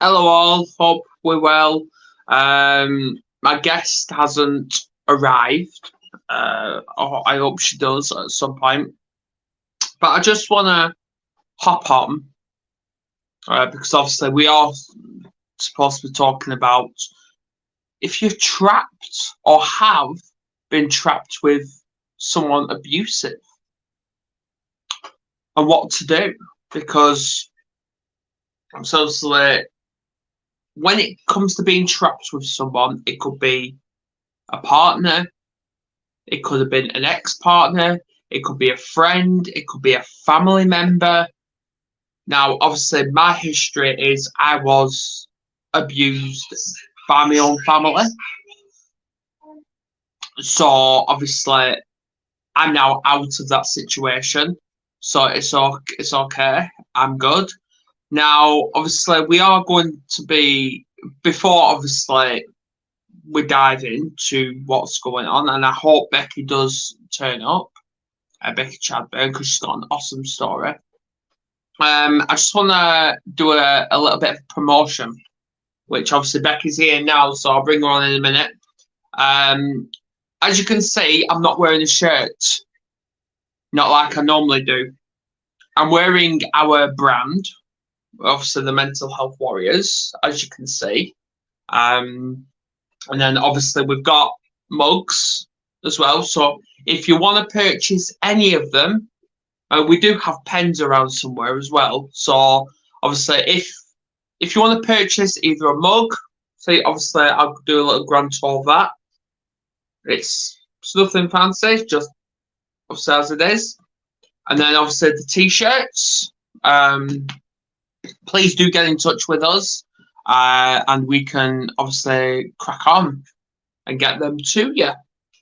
Hello all, hope we're well. My guest hasn't arrived. I hope she does at some point. But I just want to hop on because obviously we are supposed to be talking about if you're trapped or have been trapped with someone abusive and what to do. Because obviously when it comes to being trapped with someone, it could be a partner, it could have been an ex-partner, it could be a friend, it could be a family member. Now, obviously, my history is I was abused by my own family. So, obviously, I'm now out of that situation. So, it's okay. I'm good. Now, obviously, we are going to be, before obviously we dive into what's going on, and I hope Becky does turn up, Becky Chadburn, because she's got an awesome story. I just want to do a little bit of promotion, which obviously Becky's here now, so I'll bring her on in a minute. As you can see, I'm not wearing a shirt, not like I normally do. I'm wearing our brand, obviously the Mental Health Warriors, as you can see. And then obviously we've got mugs as well. So if you want to purchase any of them, we do have pens around somewhere as well. So obviously if you want to purchase either a mug, say obviously I'll do a little grand tour of that. It's nothing fancy, just obviously as it is. And then obviously the t-shirts. Please do get in touch with us, and we can obviously crack on and get them to you,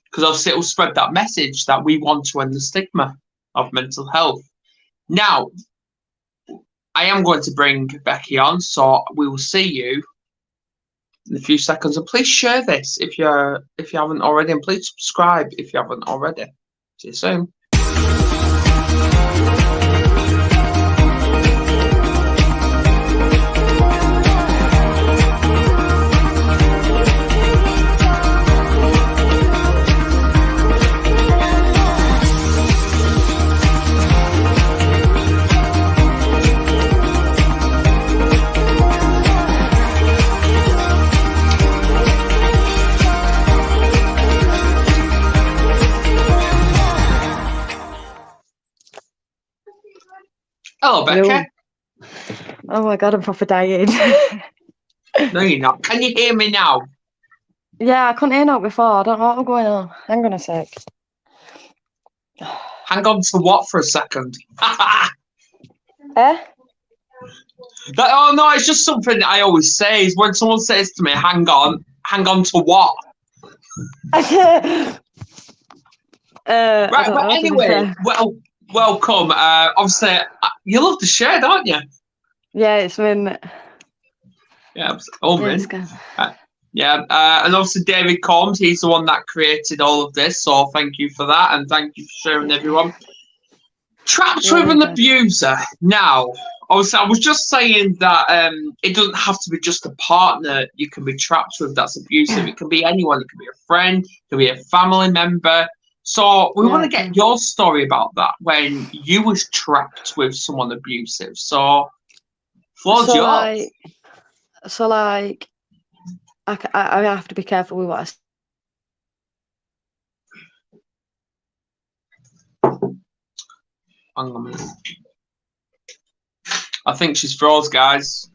because obviously it will spread that message that we want to end the stigma of mental health. Now, I am going to bring Becky on, so we will see you in a few seconds. And please share this if you haven't already, and please subscribe if you haven't already. See you soon. Hello, Becky. Hello. Oh my god, I'm proper dying. No, you're not. Can you hear me now? Yeah, I couldn't hear that before. I don't know what's going on. Hang on a sec. Hang on to what for a second? Eh? Oh no, it's just something I always say. Is when someone says to me, hang on to what? Right, but anyway, welcome. Obviously, you love the shirt, don't you? Yeah, it's been. Yeah, yeah, and obviously David Combs, he's the one that created all of this, so thank you for that, and thank you for sharing, everyone. Trapped with an abuser. Now, obviously, I was just saying that it doesn't have to be just a partner you can be trapped with that's abusive. It can be anyone. It can be a friend, it can be a family member. So we want to get your story about that, when you was trapped with someone abusive. So, floor's yours. I have to be careful with what I say. Hang on a minute. I think she's froze, guys.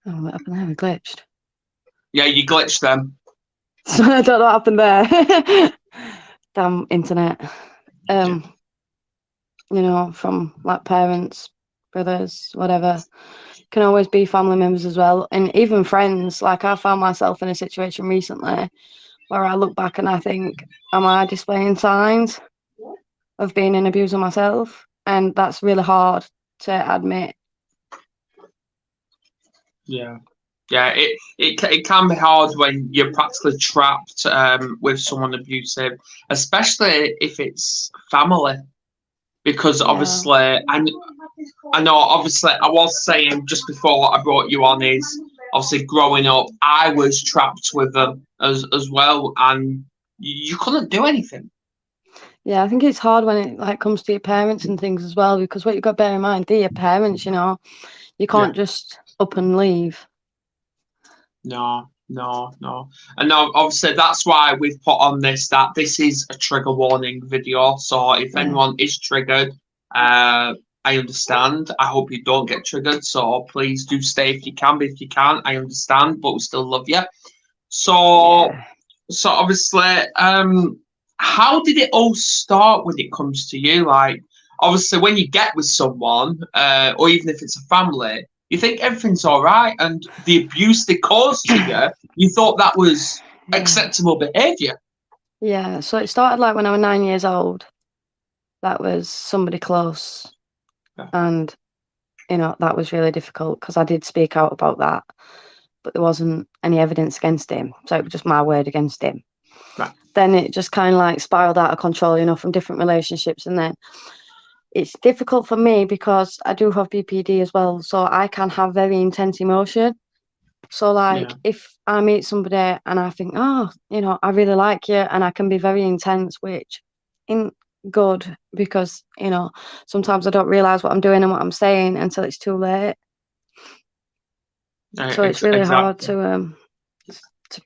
Oh, what happened there? We glitched. Yeah, you glitched them. I don't know what happened there. Damn internet. You know, from like parents, brothers, whatever. Can always be family members as well, and even friends. Like, I found myself in a situation recently where I look back and I think, am I displaying signs of being an abuser myself? And that's really hard to admit. Yeah, it can be hard when you're practically trapped with someone abusive, especially if it's family, because obviously I know, obviously, I was saying just before I brought you on is obviously growing up, I was trapped with them as well, and you couldn't do anything. Yeah, I think it's hard when it like comes to your parents and things as well, because what you've got to bear in mind, they're your parents, you know. You Yeah. can't just up and leave. No, no, no. And now, obviously, that's why we've put on this that this is a trigger warning video. So if Yeah. anyone is triggered, I understand. I hope you don't get triggered. So please do stay if you can. But if you can't, I understand, but we still love you. So, Yeah. so obviously, how did it all start when it comes to you? Like, obviously, when you get with someone, or even if it's a family, you think everything's all right, and the abuse they caused to you, you thought that was Yeah. acceptable behaviour. Yeah. So it started like when I was 9 years old. That was somebody close. Yeah. And, you know, that was really difficult because I did speak out about that, but there wasn't any evidence against him. So it was just my word against him. Right. Then it just kind of like spiraled out of control, you know, from different relationships. And then it's difficult for me because I do have BPD as well. So I can have very intense emotion. So, like, Yeah. if I meet somebody and I think, oh, you know, I really like you, and I can be very intense, which in good because, you know, sometimes I don't realize what I'm doing and what I'm saying until it's too late. So it's really hard Exactly. to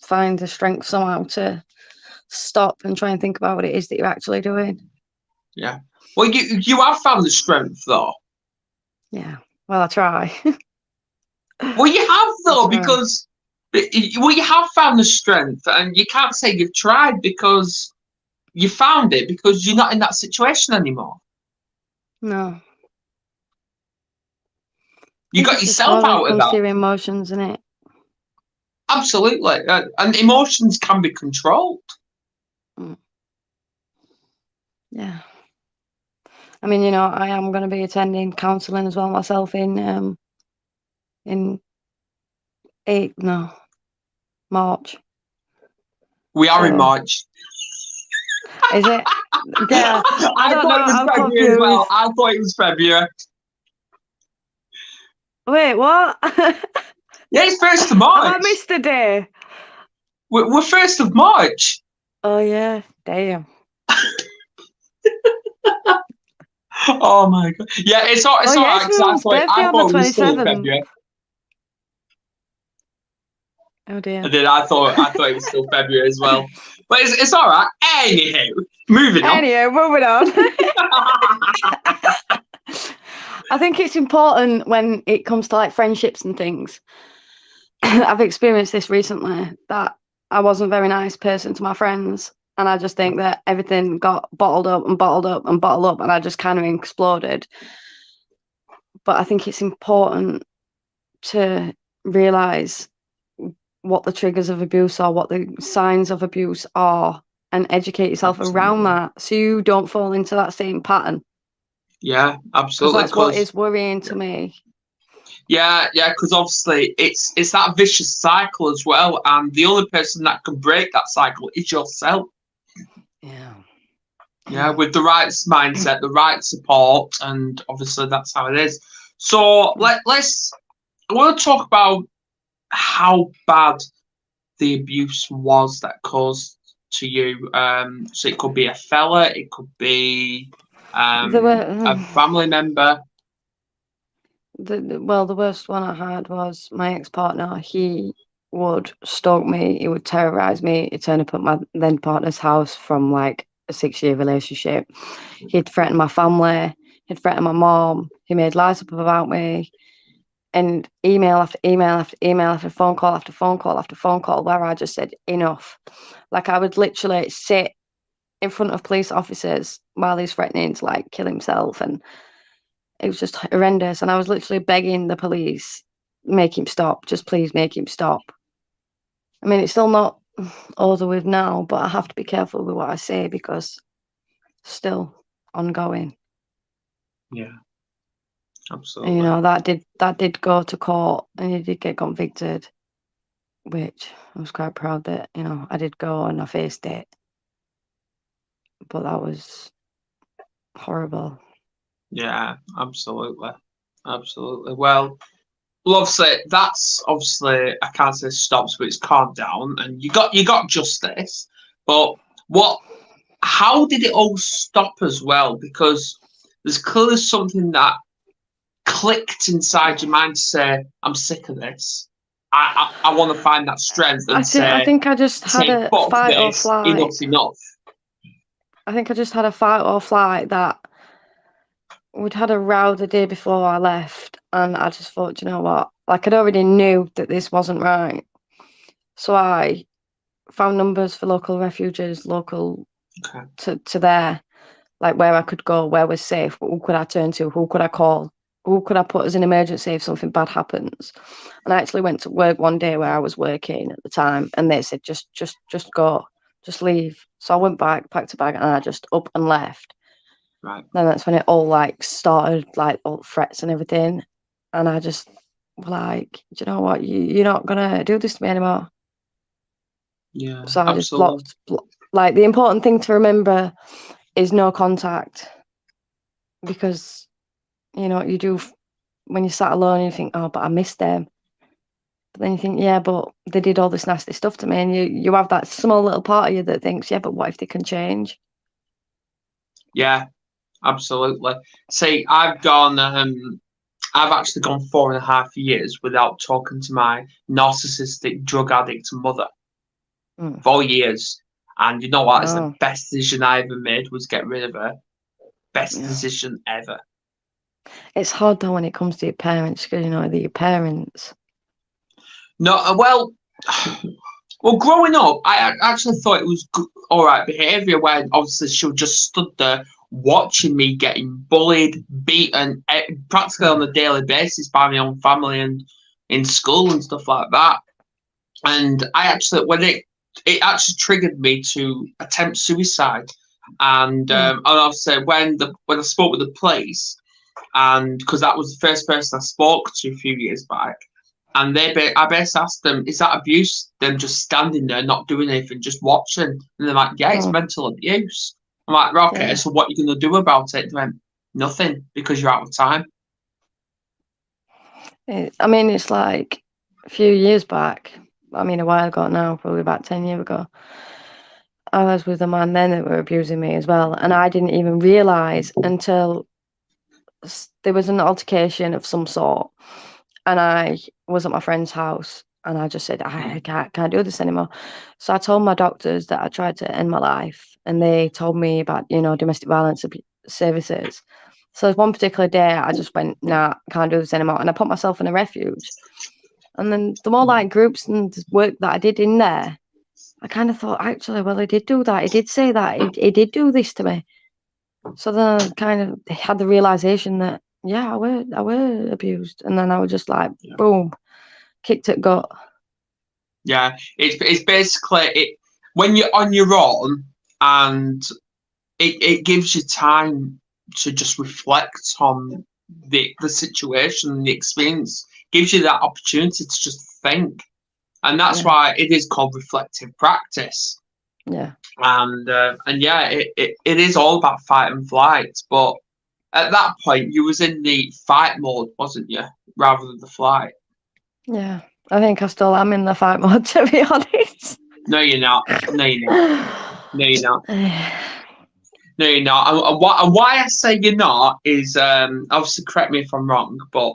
find the strength somehow to stop and try and think about what it is that you're actually doing. Yeah. Well, you have found the strength though. Yeah. Well, I try. Well, you have I though try. because well, you have found the strength, and you can't say you've tried because you found it because you're not in that situation anymore. No. I You think got it's just yourself hard when it out of comes that. to your emotions, isn't it? Absolutely. And emotions can be controlled. Mm. Yeah. I mean, you know, I am going to be attending counselling as well myself in March. We are in So March. is it? Yeah, I I don't know. thought it was I'm February as well. confused. I thought it was February. Wait, what? Have Yeah, it's 1st of I March. missed a day? We're 1st of March. Oh yeah, damn. Oh my god. Yeah, Oh it's all yeah, right it's because my mum's birthday I on the thought it was still 27th. February. Oh dear. I thought it was still February as well. But it's all right. Anywho, moving on. Anyway, moving on. I think it's important when it comes to like friendships and things. I've experienced this recently that I wasn't a very nice person to my friends. And I just think that everything got bottled up and bottled up and bottled up, and I just kind of exploded. But I think it's important to realize what the triggers of abuse are, what the signs of abuse are, and educate yourself around Absolutely. that so you don't fall into that same pattern. Yeah, Because absolutely. that's what is worrying to me. Yeah, because obviously it's that vicious cycle as well, and the only person that can break that cycle is yourself. Yeah. Yeah, with the right mindset, the right support, and obviously that's how it is. So let's I want to talk about how bad the abuse was that caused to you. So it could be a fella, it could be There a were family member. the worst one I had was my ex-partner. He would stalk me, he would terrorize me, he'd turn up at my then partner's house from like a 6-year relationship. He'd threaten my family, he'd threaten my mom, he made lies up about me, and email after email after email after phone call after phone call after phone call where I just said enough. Like I would literally sit in front of police officers while he's threatening to like kill himself, and it was just horrendous. And I was literally begging the police, make him stop, just please make him stop. I mean, it's still not over with now, but I have to be careful with what I say because it's still ongoing. Yeah, And you absolutely. know that did go to court, and he did get convicted, which I was quite proud that you know I did go and I faced it. But that was horrible. Yeah, absolutely. Absolutely. Well, obviously, that's obviously I can't say stops, but it's calmed down, and you got justice. But what? How did it all stop as well? Because there's clearly something that clicked inside your mind to say, "I'm sick of this. I want to find that strength and I think I just had say, a fuck fight or this, flight. enough's enough." I think I just had a fight or flight that we'd had a row the day before I left, and I just thought, you know what? Like, I'd already knew that this wasn't right. So I found numbers for local refuges, local Okay. to there, like where I could go, where was safe, who could I turn to, who could I call, who could I put as an emergency if something bad happens. And I actually went to work one day where I was working at the time, and they said, just go, just leave. So I went back, packed a bag, and I just up and left. Right. Then that's when it all like started, like all threats and everything. And I just like, do you know what? You're not gonna do this to me anymore. Yeah. So I just Absolutely. Like, the important thing to remember is no contact, because you do when you sat alone, you think, oh, but I miss them. But then you think, yeah, but they did all this nasty stuff to me, and you have that small little part of you that thinks, yeah, but what if they can change? Yeah. Absolutely. See, I've actually gone 4.5 years without talking to my narcissistic drug addict mother. Mm. 4 years. And you know what? It's the Oh, best decision I ever made was get rid of her. Best yeah. decision ever. It's hard though when it comes to your parents, because they're your parents. No, well, growing up, I actually thought it was all right behaviour when obviously she just stood there watching me getting bullied, beaten, practically on a daily basis by my own family and in school and stuff like that. And I actually, when it actually triggered me to attempt suicide. Yeah. And obviously when I spoke with the police, and because that was the first person I spoke to a few years back, and I basically asked them, "Is that abuse?" Them just standing there, not doing anything, just watching, and they're like, "Yeah, it's Mm. mental abuse." I'm like, "Right, okay, Yeah. so what are you gonna do about it?" They went, "Nothing, because you're out of time." I mean, it's like a few years back. I mean, a while ago now, probably about 10 years ago. I was with a man then that were abusing me as well, and I didn't even realise until there was an altercation of some sort, and I was at my friend's house, and I just said, I can't do this anymore. So I told my doctors that I tried to end my life, and they told me about domestic violence services. So there's one particular day I just went, nah, I can't do this anymore, and I put myself in a refuge. And then the more like groups and work that I did in there, I kind of thought, actually, well, he did do that. He did say that. He did do this to me. So then I kind of had the realization that, yeah, I were abused. And then I was just like, Yeah, boom, kicked at gut. yeah. It's basically it when you're on your own, and it gives you time to just reflect on the situation and the experience. Gives you that opportunity to just think, and that's Yeah, why it is called reflective practice. yeah, And yeah, it is all about fight and flight. But at that point, you was in the fight mode, wasn't you, rather than the flight? yeah. I think I still am in the fight mode, to be honest. No, you're not. No, you're not. No, you're not. No, you're not. And why I say you're not is obviously correct me if I'm wrong, but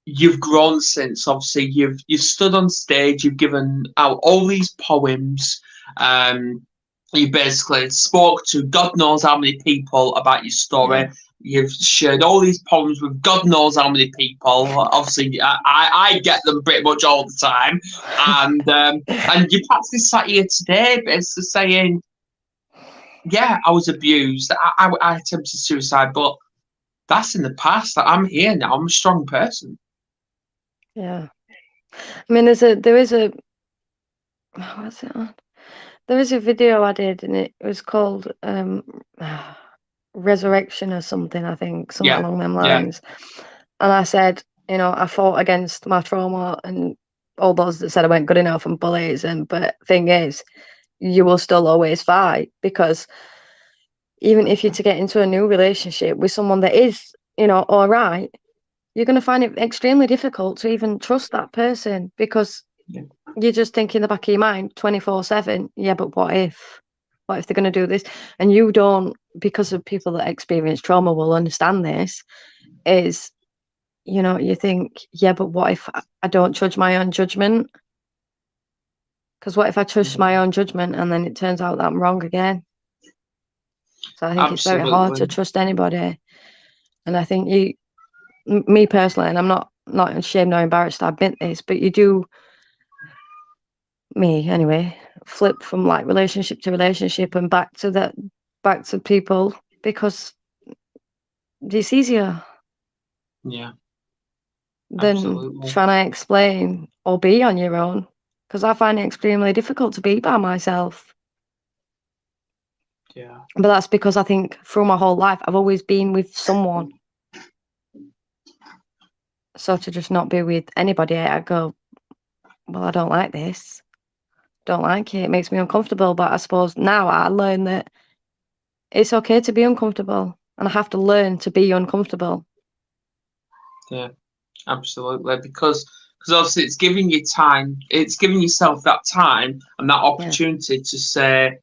you've grown since. Obviously, you've stood on stage, you've given out all these poems. Um, you basically spoke to God knows how many people about your story. Yeah, You've shared all these poems with God knows how many people. Obviously, I get them pretty much all the time, and you practically sat here today, basically saying, "Yeah, I was abused. I attempted suicide, but that's in the past. I'm here now. I'm a strong person." yeah. I mean, there is a what's it on? There is a video I did, and it was called Resurrection or something. I think something Yeah, along them yeah, lines. And I said, I fought against my trauma and all those that said I weren't good enough and bullies. And but thing is, you will still always fight, because even if you're to get into a new relationship with someone that is, all right, you're going to find it extremely difficult to even trust that person because you just think in the back of your mind 24/7, yeah, but what if they're going to do this? And you don't, because of people that experience trauma will understand this, is, you think, yeah, but what if I don't judge my own judgment? Because what if I trust my own judgment and then it turns out that I'm wrong again? So I think it's very hard to trust anybody. And I think me personally, and I'm not ashamed or embarrassed to admit this, but you do, me anyway, flip from like relationship to relationship and back to people because it's easier than trying to explain or be on your own, because I find it extremely difficult to be by myself. Yeah. But that's because I think through my whole life I've always been with someone. So to just not be with anybody, I go, well, I don't like this. Don't like it. It makes me uncomfortable. But I suppose now I learn that it's okay to be uncomfortable, and I have to learn to be uncomfortable. Yeah, absolutely. Because obviously it's giving you time. It's giving yourself that time and that opportunity to say,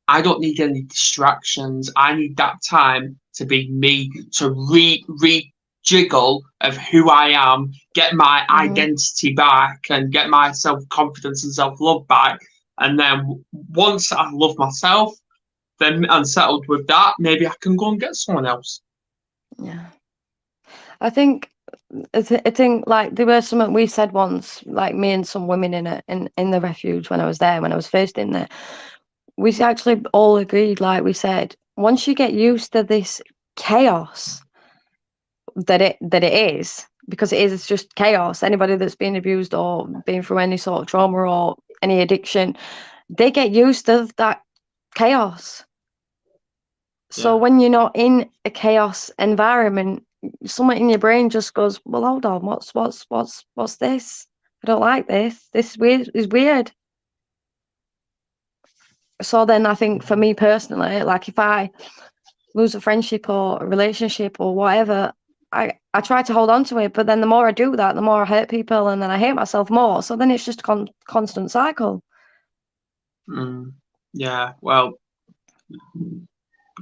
I don't need any distractions. I need that time to be me, to rejiggle of who I am, get my identity back, and get my self-confidence and self-love back. And then once I love myself, then I'm settled with that, maybe I can go and get someone else. Yeah. I think like there was something we said once, like me and some women in the refuge when I was first in there. We actually all agreed, like we said, once you get used to this chaos that it is, because it's just chaos. Anybody that's been abused or been through any sort of trauma or any addiction, they get used to that chaos. So when you're not in a chaos environment, something in your brain just goes, well, hold on, what's this? I don't like this. This is weird. So then I think for me personally, like if I lose a friendship or a relationship or whatever, I try to hold on to it. But then the more I do that, the more I hurt people, and then I hate myself more. So then it's just a constant cycle. Yeah, well,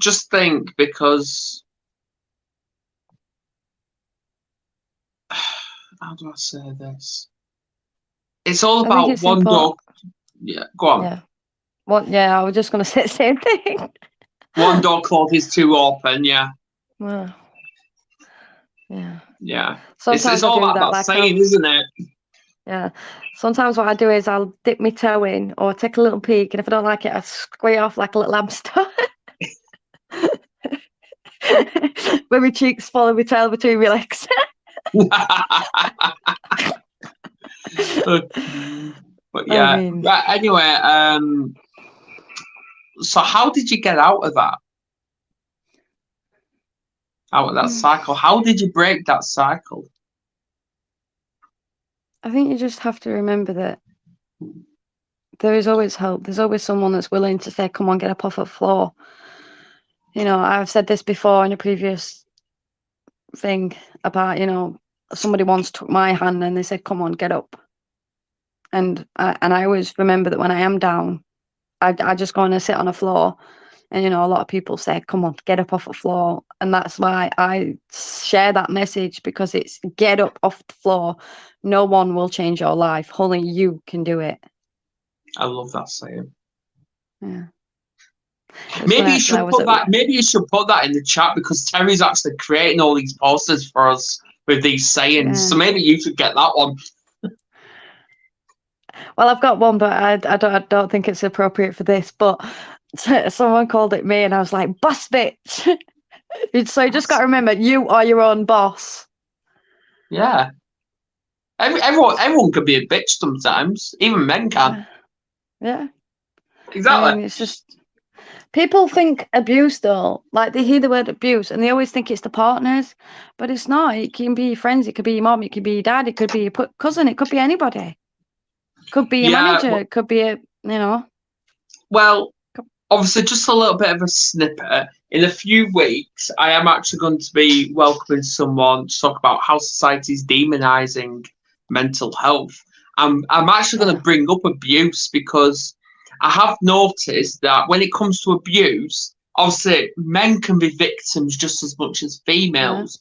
just think, because how do I say this? It's all about one door. Yeah, go on. Yeah. I was just going to say the same thing. One door closed is too open. Yeah. Well, yeah. Yeah. Sometimes it's all about that saying, isn't it? Yeah. Sometimes what I do is I'll dip my toe in or take a little peek, and if I don't like it, I squeeze off like a little hamster. With my cheeks follow my tail between my legs. But yeah. Right, anyway, so how did you get out of that? Out of that cycle? How did you break that cycle? I think you just have to remember that there is always help. There's always someone that's willing to say, come on, get up off the floor. I've said this before in a previous thing about, somebody once took my hand and they said, come on, get up. And I always remember that when I am down, I just go and sit on the floor. And, a lot of people say, come on, get up off the floor. And that's why I share that message, because it's get up off the floor. No one will change your life. Only you can do it. I love that saying. Yeah. Maybe you should put that. Maybe you should put that in the chat, because Terry's actually creating all these posters for us with these sayings. Yeah. So maybe you should get that one. Well, I've got one, but I don't think it's appropriate for this. But someone called it me, and I was like, "Boss bitch." So you just got to remember, you are your own boss. Yeah. Everyone can be a bitch sometimes. Even men can. Yeah. Exactly. I mean, it's just people think abuse, though. Like, they hear the word abuse and they always think it's the partners, but it's not. It can be your friends. It could be your mom. It could be your dad. It could be your cousin. It could be anybody. Could be your manager. It could be a. Well, obviously, just a little bit of a snippet. in a few weeks, I am actually going to be welcoming someone to talk about how society is demonizing mental health. I'm actually going to bring up abuse because I have noticed that when it comes to abuse, obviously men can be victims just as much as females.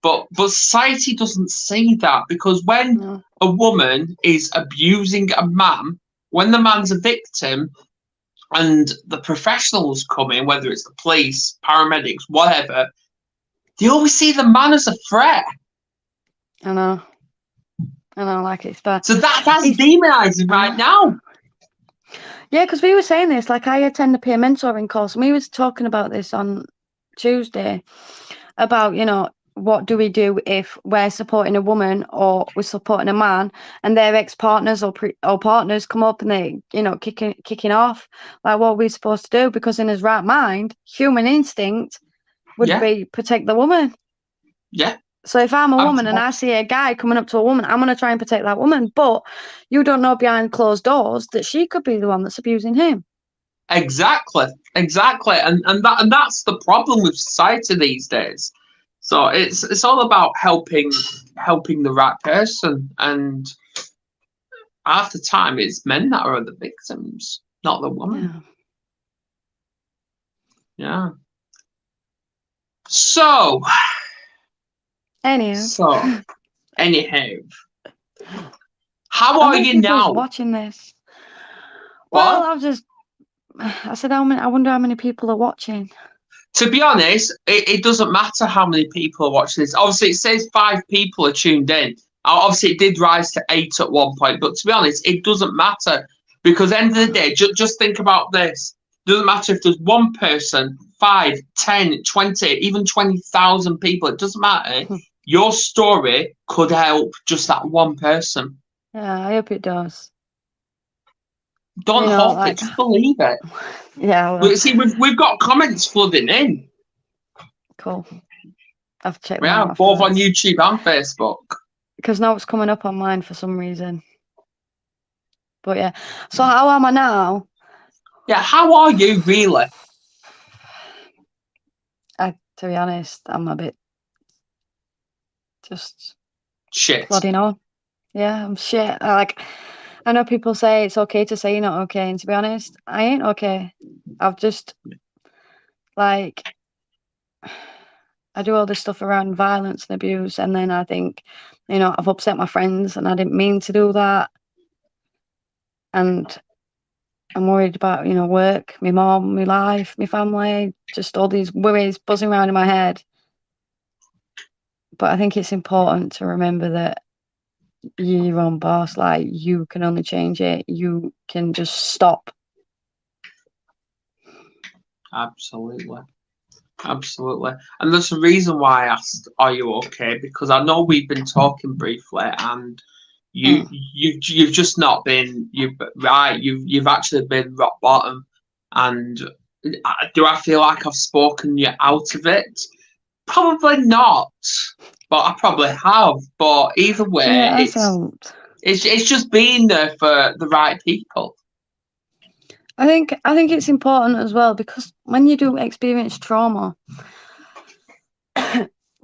But society doesn't see that, because when a woman is abusing a man, when the man's a victim and the professionals come in, whether it's the police, paramedics, whatever, they always see the man as a threat. I know, like it's bad. So that's demonising right now. Yeah, because we were saying this, like I attend a peer mentoring course, and we was talking about this on Tuesday about, you know, what do we do if we're supporting a woman or we're supporting a man and their ex-partners or partners come up and they, you know, kicking off, like what are we supposed to do? Because in his right mind, human instinct would be protect the woman. Yeah. So if I'm a woman and I see a guy coming up to a woman, I'm going to try and protect that woman. But you don't know behind closed doors that she could be the one that's abusing him. Exactly. And that's the problem with society these days. So it's all about helping the right person, and half the time it's men that are the victims, not the woman. Yeah. So anyhow, how are you now? Watching this. Well, I said, I wonder how many people are watching. To be honest, it doesn't matter how many people are watching this. Obviously, it says 5 people are tuned in. Obviously, it did rise to 8 at one point. But to be honest, it doesn't matter, because at the end of the day, just think about this. It doesn't matter if there's one person, 5, 10, 20, even 20,000 people. It doesn't matter. Your story could help just that one person. Yeah, I hope it does. Don't hope it, just believe it. Yeah. Well. See, we've got comments flooding in. Cool. I've checked. Yeah, both on YouTube and Facebook. Because now it's coming up on mine for some reason. But yeah. So how am I now? Yeah, how are you really? To be honest, I'm a bit just shit. Plodding on. Yeah, I'm shit. I know people say it's okay to say you're not okay, and to be honest, I ain't okay. I've just I do all this stuff around violence and abuse, and then I think, you know, I've upset my friends and I didn't mean to do that. And I'm worried about, you know, work, my mom, my life, my family, just all these worries buzzing around in my head. But I think it's important to remember that you're your own boss. Like, you can only change it. You can just stop. Absolutely. And there's a reason why I asked, are you okay? Because I know we've been talking briefly, and you've just not been you've actually been rock bottom. And do I feel like I've spoken you out of it? Probably not, but I probably have. But either way, it's just being there for the right people. I think it's important as well, because when you do experience trauma,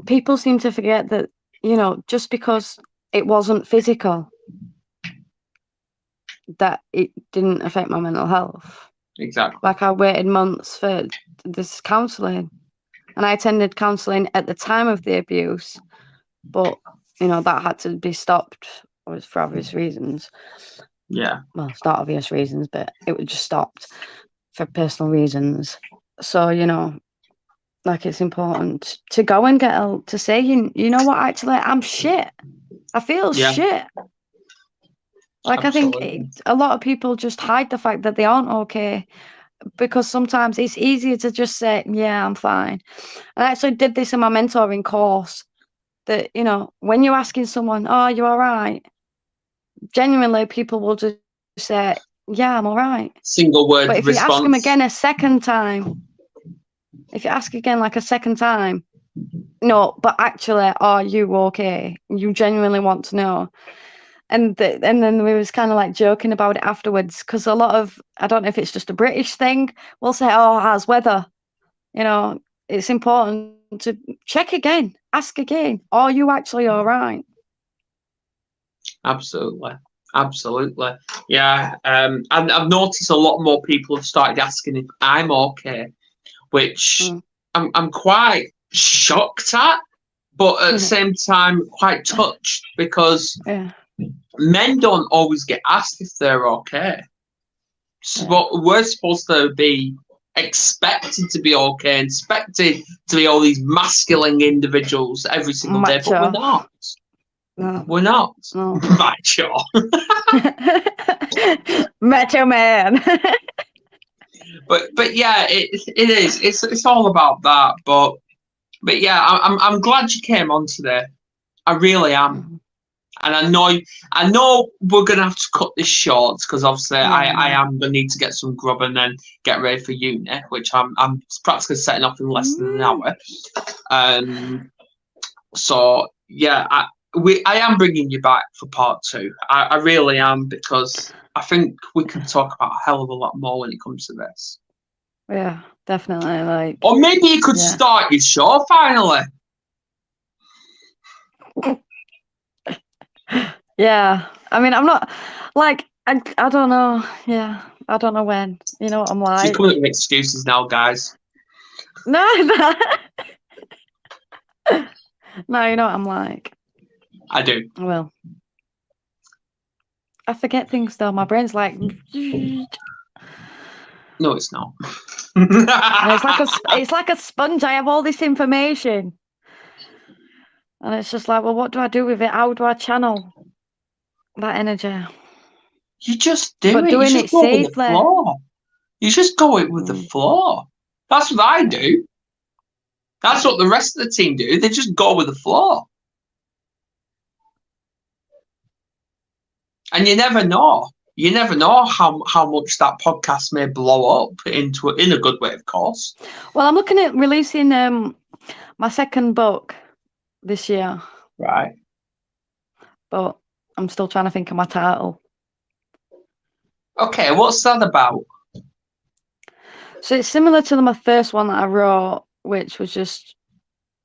people seem to forget that, you know, just because it wasn't physical, that it didn't affect my mental health. Exactly. Like, I waited months for this counselling, and I attended counselling at the time of the abuse, but, you know, that had to be stopped for obvious reasons. Yeah. Well, it's not obvious reasons, but it was just stopped for personal reasons. So, you know, like, it's important to go and get help, to say, you know what, actually, I'm shit. I feel shit. Like, absolutely. I think a lot of people just hide the fact that they aren't okay, because sometimes it's easier to just say, yeah, I'm fine. And I actually did this in my mentoring course, that, you know, when you're asking someone, oh, you all right? Genuinely, people will just say, yeah, I'm all right. Single word but if response. you ask them again a second time, like a second time, no, but actually, are you okay? You genuinely want to know. And then we was kind of like joking about it afterwards, because a lot of, I don't know if it's just a British thing, we'll say, oh, how's weather? You know, it's important to check again, ask again. Are you actually all right? Absolutely. Yeah. And I've noticed a lot more people have started asking if I'm okay, which I'm quite shocked at, but at the same time quite touched, because men don't always get asked if they're okay. So we're supposed to be expected to be okay, expected to be all these masculine individuals every single day, but we're not. No. We're not. No. Macho. Macho man. But yeah, it is. It's all about that. But yeah, I'm glad you came on today. I really am. And I know we're gonna have to cut this short, because obviously I am gonna need to get some grub and then get ready for uni, which I'm practically setting off in less than an hour. So yeah, I am bringing you back for part 2. I really am, because I think we can talk about a hell of a lot more when it comes to this. Yeah, definitely. Like, or maybe you could start your show finally. Yeah, I mean, I'm not like I don't know. Yeah, I don't know when. You know what I'm like. She's coming up with excuses now, guys. No, no, you know what I'm like. I do. Well, I forget things though. My brain's like. No, it's not. It's like a sponge. I have all this information, and it's just like, well, what do I do with it? How do I channel that energy? You just do but it. Doing you just it go safely. with the flow. You just go it with the flow. That's what I do. That's what the rest of the team do. They just go with the flow. And you never know. You never know how much that podcast may blow up into in a good way, of course. Well, I'm looking at releasing my second book this year. Right. But I'm still trying to think of my title. Okay, what's that about? So it's similar to my first one that I wrote, which was just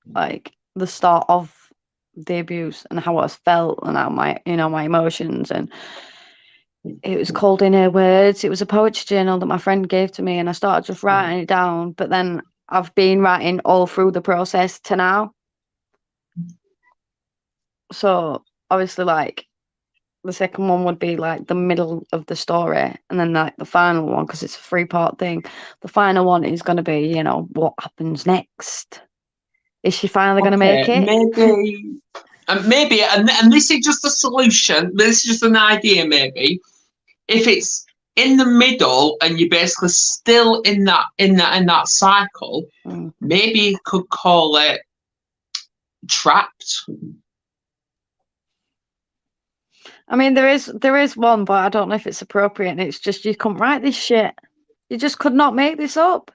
like the start of the abuse and how I felt and how my emotions, and it was called In Her Words. It was a poetry journal that my friend gave to me, and I started just writing it down, but then I've been writing all through the process to now. So obviously, like, the second one would be like the middle of the story, and then like the final one, because it's a 3-part thing. The final one is going to be, what happens next? Is she finally going to make it? Maybe, and this is just a solution. This is just an idea. Maybe if it's in the middle and you're basically still in that cycle, maybe you could call it Trapped. I mean, there is one, but I don't know if it's appropriate. And it's just, you couldn't write this shit. You just could not make this up.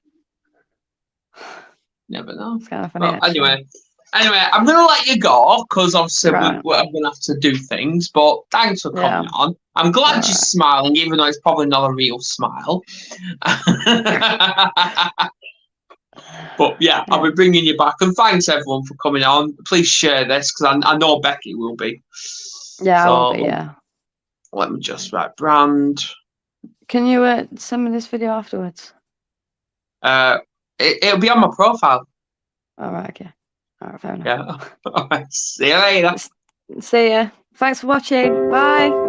Never know. It's kind of funny. Well, anyway, I'm gonna let you go, because obviously we're gonna have to do things. But thanks for coming on. I'm glad you're smiling, even though it's probably not a real smile. But yeah, I'll be bringing you back, and thanks everyone for coming on. Please share this, because I know Becky will be. Yeah, so, I will be. Yeah. Let me just write brand. Can you send me this video afterwards? It'll be on my profile. All right. Okay. All right. Fair enough. Yeah. All right. See you later. See ya. Thanks for watching. Bye.